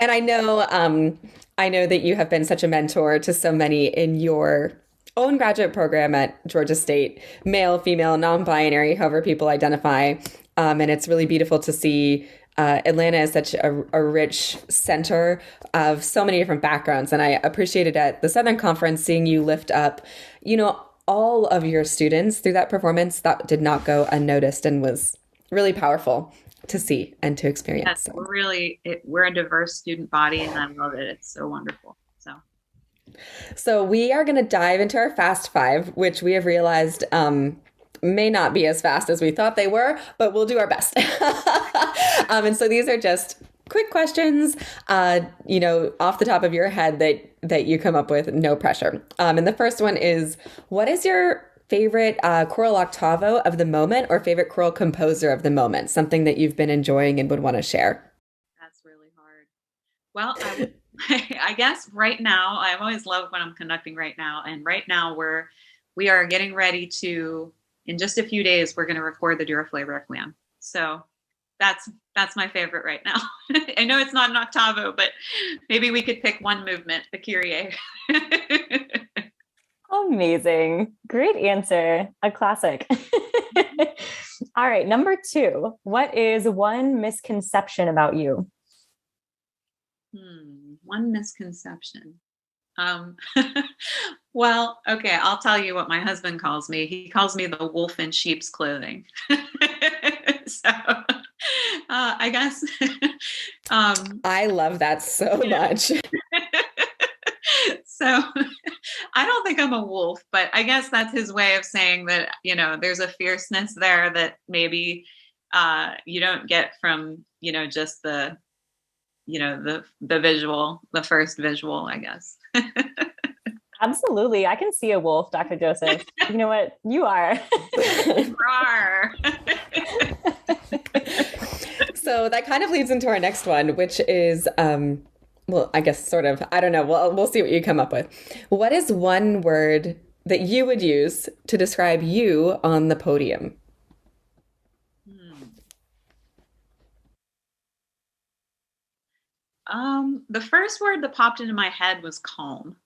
Speaker 1: And I know that you have been such a mentor to so many in your own graduate program at Georgia State, male, female, non-binary, however people identify. And it's really beautiful to see Atlanta is such a rich center of so many different backgrounds. And I appreciated at the Southern Conference seeing you lift up, all of your students through that performance. That did not go unnoticed and was really powerful to see and to experience.
Speaker 4: Yes, we're a diverse student body, and I love it. It's so wonderful.
Speaker 1: So we are going to dive into our fast five, which we have realized may not be as fast as we thought they were, but we'll do our best. And so these are just quick questions, off the top of your head that you come up with, no pressure. And the first one is, what is your favorite choral octavo of the moment, or favorite choral composer of the moment? Something that you've been enjoying and would want to share.
Speaker 4: That's really hard. Well, I guess right now, I always love when I'm conducting right now. And right now we are getting ready to, in just a few days, we're going to record the Duraflame Requiem. So that's my favorite right now. I know it's not an octavo, but maybe we could pick one movement, the Kyrie.
Speaker 3: Amazing. Great answer. A classic. All right. Number 2, what is one misconception about you?
Speaker 4: One misconception. Well, okay, I'll tell you what my husband calls me. He calls me the wolf in sheep's clothing. So I guess
Speaker 1: I love that so much.
Speaker 4: So I don't think I'm a wolf, but I guess that's his way of saying that, there's a fierceness there that maybe you don't get from, just the visual, the first visual, I guess.
Speaker 3: Absolutely. I can see a wolf, Dr. Joseph. You know what? You are.
Speaker 1: So that kind of leads into our next one, which is, I guess sort of, I don't know. We'll see what you come up with. What is one word that you would use to describe you on the podium?
Speaker 4: The first word that popped into my head was calm,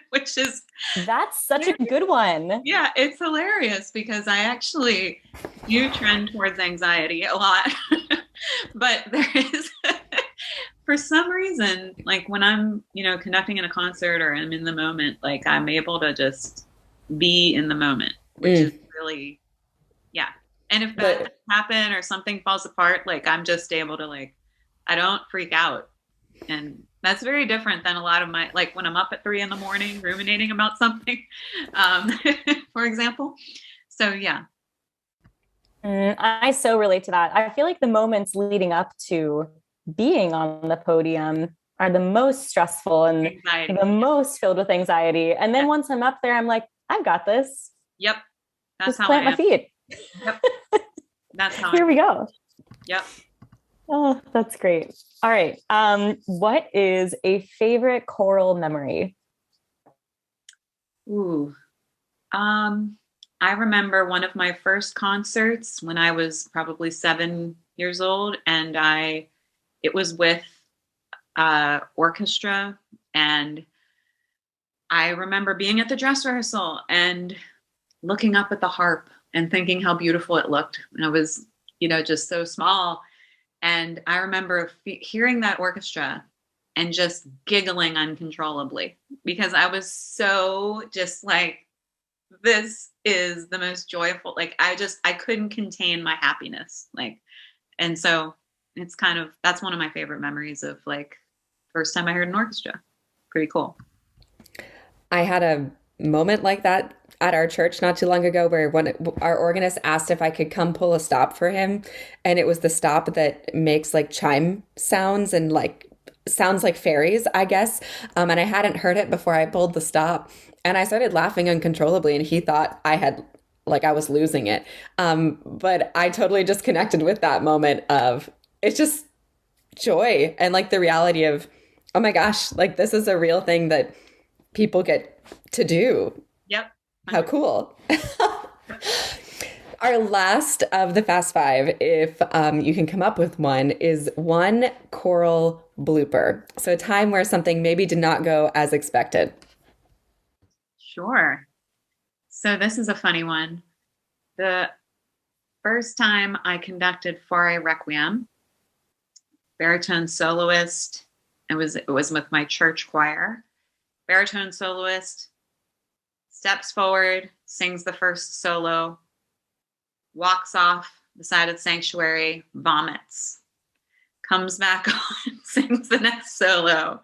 Speaker 4: which is...
Speaker 3: That's such a good one.
Speaker 4: Yeah, it's hilarious because I actually do trend towards anxiety a lot. But there is, for some reason, like when I'm, conducting in a concert or I'm in the moment, like I'm able to just be in the moment, which is really, yeah. And if that doesn't happen or something falls apart, like I'm just able to I don't freak out. And that's very different than a lot of my, like when I'm up at 3 a.m. ruminating about something, for example. So, yeah.
Speaker 3: I so relate to that. I feel like the moments leading up to being on the podium are the most stressful and the most filled with anxiety. And then once I'm up there, I'm like, I've got this.
Speaker 4: Yep. That's
Speaker 3: just
Speaker 4: how
Speaker 3: plant my feet.
Speaker 4: Yep. That's how
Speaker 3: Here we go.
Speaker 4: Yep.
Speaker 3: Oh, that's great. All right. What is a favorite choral memory?
Speaker 4: Ooh. I remember one of my first concerts when I was probably 7 years old, and it was with orchestra, and I remember being at the dress rehearsal and looking up at the harp and thinking how beautiful it looked. And I was, just so small. And I remember hearing that orchestra and just giggling uncontrollably because I was so just like, this is the most joyful, like I couldn't contain my happiness. Like, and so it's kind of, that's one of my favorite memories of like first time I heard an orchestra. Pretty cool.
Speaker 1: I had a moment like that at our church not too long ago where when our organist asked if I could come pull a stop for him, and it was the stop that makes like chime sounds and like sounds like fairies, I guess. And I hadn't heard it before I pulled the stop, and I started laughing uncontrollably, and he thought I was losing it. But I totally just connected with that moment of it's just joy and like the reality of, oh my gosh, like this is a real thing that people get to do.
Speaker 4: Yep.
Speaker 1: How cool. Our last of the Fast Five, if you can come up with one, is one choral blooper. So a time where something maybe did not go as expected.
Speaker 4: Sure. So this is a funny one. The first time I conducted Fare Requiem, baritone soloist, it was with my church choir. Baritone soloist steps forward, sings the first solo, walks off the side of the sanctuary, vomits, comes back on, sings the next solo,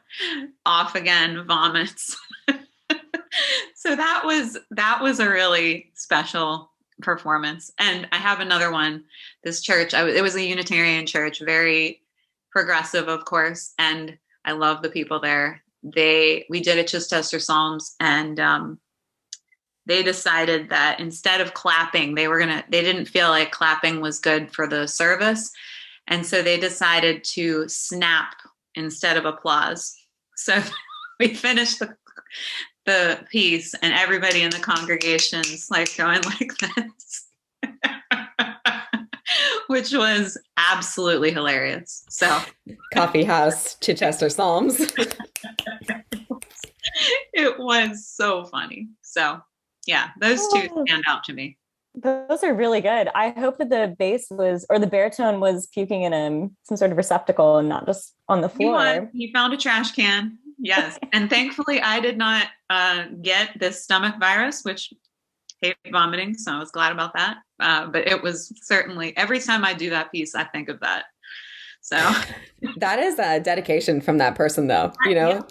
Speaker 4: off again, vomits. So that was a really special performance. And I have another one. This church, it was a Unitarian church, very progressive, of course, and I love the people there. We did a Chichester Psalms, and they decided that instead of clapping, they didn't feel like clapping was good for the service. And so they decided to snap instead of applause. So we finished the piece and everybody in the congregation's like going like this, which was absolutely hilarious. So
Speaker 1: Coffee House, Chichester Psalms.
Speaker 4: It was so funny. So yeah, those two stand out to me.
Speaker 3: Those are really good. I hope that the bass the baritone was puking in some sort of receptacle and not just on the floor.
Speaker 4: He found a trash can. Yes. And thankfully I did not get this stomach virus, which hate vomiting. So I was glad about that. But it was certainly, every time I do that piece, I think of that. So
Speaker 1: that is a dedication from that person though, you know?
Speaker 4: Yeah,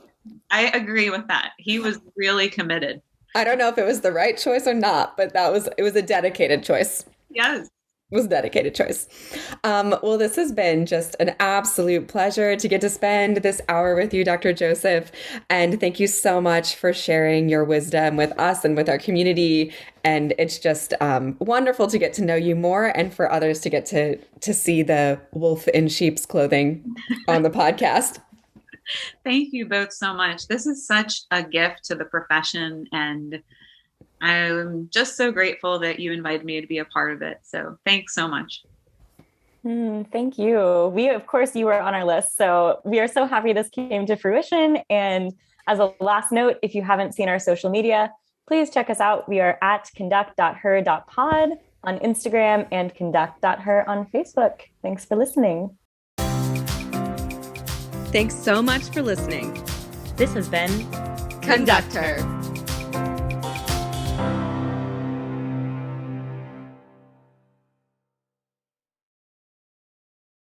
Speaker 4: I agree with that. He was really committed.
Speaker 1: I don't know if it was the right choice or not, but it was a dedicated choice.
Speaker 4: Yes.
Speaker 1: It was a dedicated choice. Well, this has been just an absolute pleasure to get to spend this hour with you, Dr. Joseph. And thank you so much for sharing your wisdom with us and with our community. And it's just wonderful to get to know you more and for others to get to see the wolf in sheep's clothing on the podcast.
Speaker 4: Thank you both so much. This is such a gift to the profession, and I'm just so grateful that you invited me to be a part of it. So thanks so much.
Speaker 3: Thank you. Of course, you were on our list. So we are so happy this came to fruition. And as a last note, if you haven't seen our social media, please check us out. We are at conduct.her.pod on Instagram and conduct.her on Facebook. Thanks for listening.
Speaker 1: Thanks so much for listening.
Speaker 2: This has been
Speaker 1: Conductor.